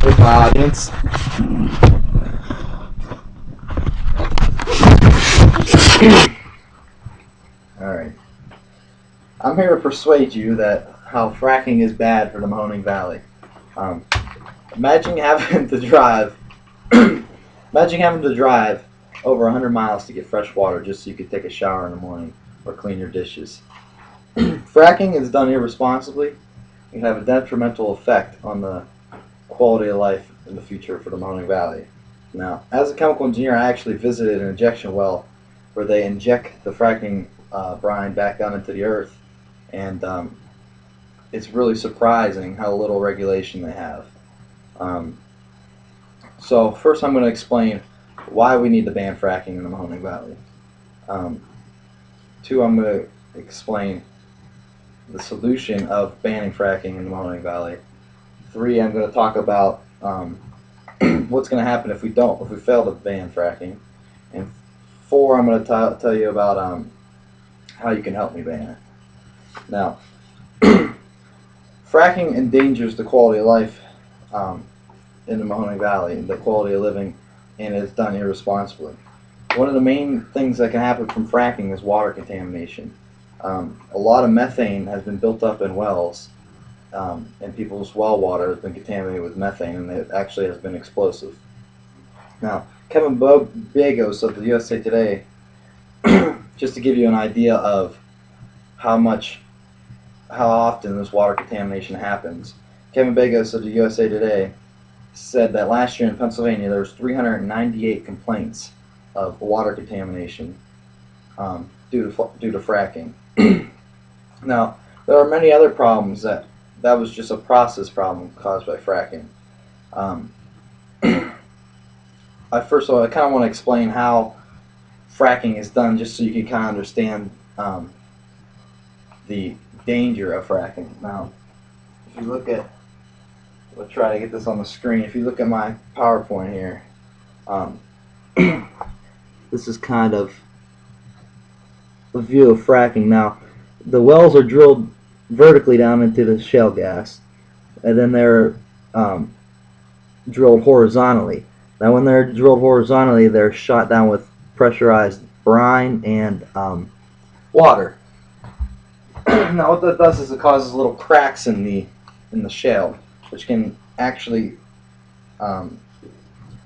with my audience. Alright. I'm here to persuade you that how fracking is bad for the Mahoning Valley. Imagine having to drive over 100 miles to get fresh water just so you could take a shower in the morning or clean your dishes. Fracking is done irresponsibly. It can have a detrimental effect on the quality of life in the future for the Mahoning Valley. Now, as a chemical engineer, I actually visited an injection well where they inject the fracking brine back down into the earth, and it's really surprising how little regulation they have. So first I'm going to explain why we need to ban fracking in the Mahoning Valley. Two, I'm going to explain the solution of banning fracking in the Mahoning Valley. Three, I'm going to talk about what's going to happen if we fail to ban fracking. And four, I'm going to tell you about how you can help me ban it. Now, fracking endangers the quality of life in the Mahoning Valley, the quality of living, and it's done irresponsibly. One of the main things that can happen from fracking is water contamination. A lot of methane has been built up in wells, and people's well water has been contaminated with methane, and it actually has been explosive. Now, Kevin Bagos of the USA Today, just to give you an idea of how often this water contamination happens, Kevin Bagos of the USA Today said that last year in Pennsylvania there was 398 complaints of water contamination due to fracking. Now, there are many other problems that was just a process problem caused by fracking. First of all, I kind of want to explain how fracking is done, just so you can kind of understand the danger of fracking. Now, if you look at, we'll try to get this on the screen. If you look at my PowerPoint here, this is kind of a view of fracking. Now, the wells are drilled vertically down into the shale gas, and then they're drilled horizontally. Now, when they're drilled horizontally, they're shot down with pressurized brine and water. Now, what that does is it causes little cracks in the shale, which can actually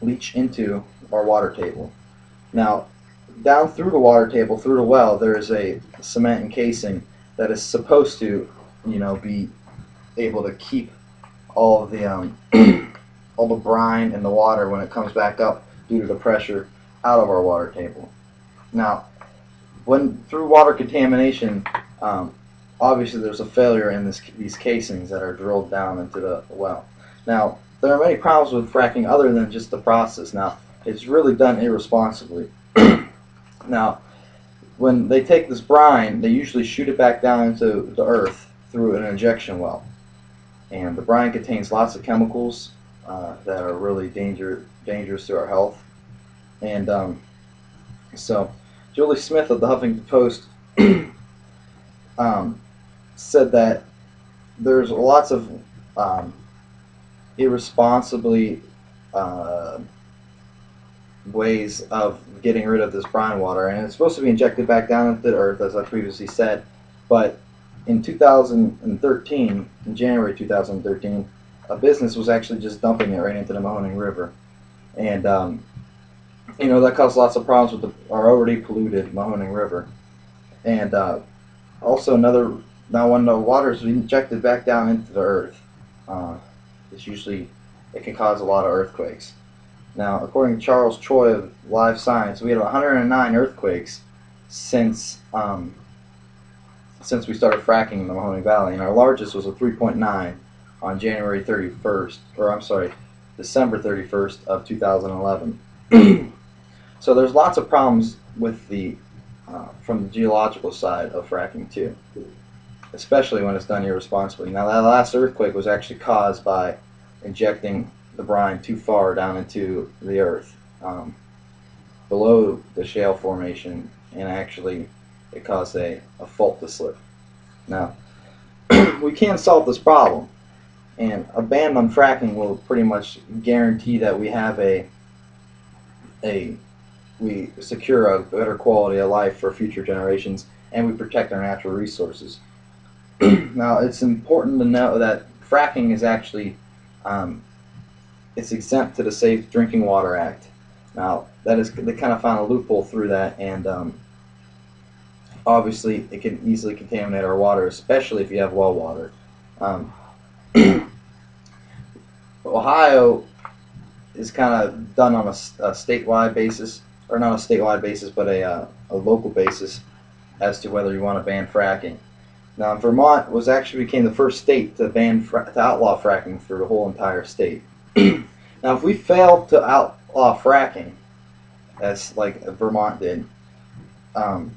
leach into our water table. Now, down through the water table, through the well, there is a cement encasing that is supposed to, be able to keep all of the all the brine and the water when it comes back up due to the pressure out of our water table. Now, through water contamination, obviously there's a failure in these casings that are drilled down into the well. Now, there are many problems with fracking other than just the process. Now, it's really done irresponsibly. Now, when they take this brine, they usually shoot it back down into the earth through an injection well. And the brine contains lots of chemicals that are really dangerous to our health. And so, Julie Smith of the Huffington Post said that there's lots of irresponsibly ways of getting rid of this brine water, and it's supposed to be injected back down into the earth, as I previously said. But in 2013, in January 2013, a business was actually just dumping it right into the Mahoning River, and that caused lots of problems with our already polluted Mahoning River. And also now when the water is injected back down into the earth, it can cause a lot of earthquakes. Now, according to Charles Choi of Live Science, we had 109 earthquakes since we started fracking in the Mahoning Valley, and our largest was a 3.9 on December 31st of 2011. So there's lots of problems with from the geological side of fracking too, especially when it's done irresponsibly. Now, that last earthquake was actually caused by injecting the brine too far down into the earth, below the shale formation, and actually it caused a fault to slip. Now, we can solve this problem. And a ban on fracking will pretty much guarantee that we have we secure a better quality of life for future generations, and we protect our natural resources. Now, it's important to know that fracking is actually um, it's exempt to the Safe Drinking Water Act. Now, that is they kind of found a loophole through that, and obviously it can easily contaminate our water, especially if you have well water. Um, Ohio is kind of done on a statewide basis, or not a statewide basis, but a local basis as to whether you want to ban fracking. Now, Vermont was actually became the first state to to outlaw fracking for the whole entire state. Now, if we fail to outlaw fracking, as like Vermont did, um,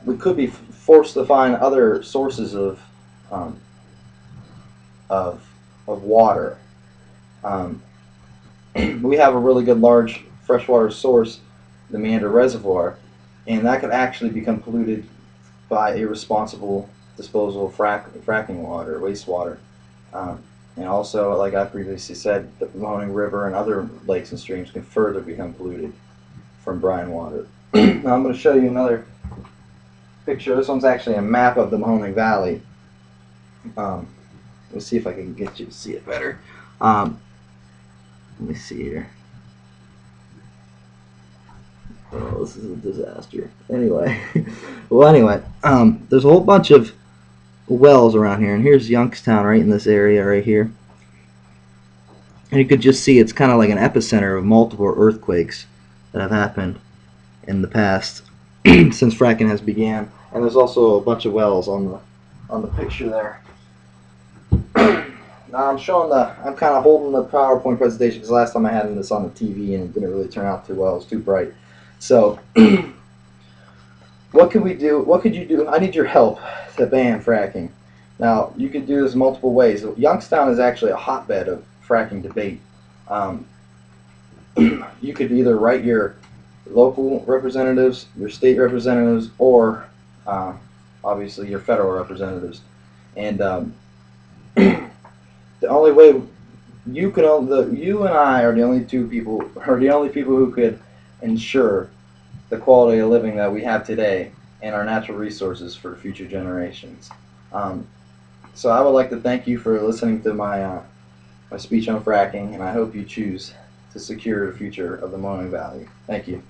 we could be forced to find other sources um, of of water. Um, we have a really good large freshwater source, the Meander Reservoir, and that could actually become polluted by irresponsible disposal of fracking water, wastewater. Um, and also, like I previously said, the Mahoning River and other lakes and streams can further become polluted from brine water. Now I'm going to show you another picture. This one's actually a map of the Mahoning Valley. Let's see if I can get you to see it better. Let me see here. Oh, this is a disaster. Anyway, there's a whole bunch of wells around here, and here's Youngstown right in this area right here. And you could just see it's kind of like an epicenter of multiple earthquakes that have happened in the past since fracking has began. And there's also a bunch of wells on the picture there. Now I'm kind of holding the PowerPoint presentation because last time I had this on the TV and it didn't really turn out too well. It was too bright. So, what could we do? What could you do? I need your help to ban fracking. Now, you could do this multiple ways. Youngstown is actually a hotbed of fracking debate. You could either write your local representatives, your state representatives, or obviously your federal representatives. And the only way you and I are the only two people, are the only people who could ensure the quality of living that we have today and our natural resources for future generations. So I would like to thank you for listening to my speech on fracking, and I hope you choose to secure the future of the Mahoning Valley. Thank you.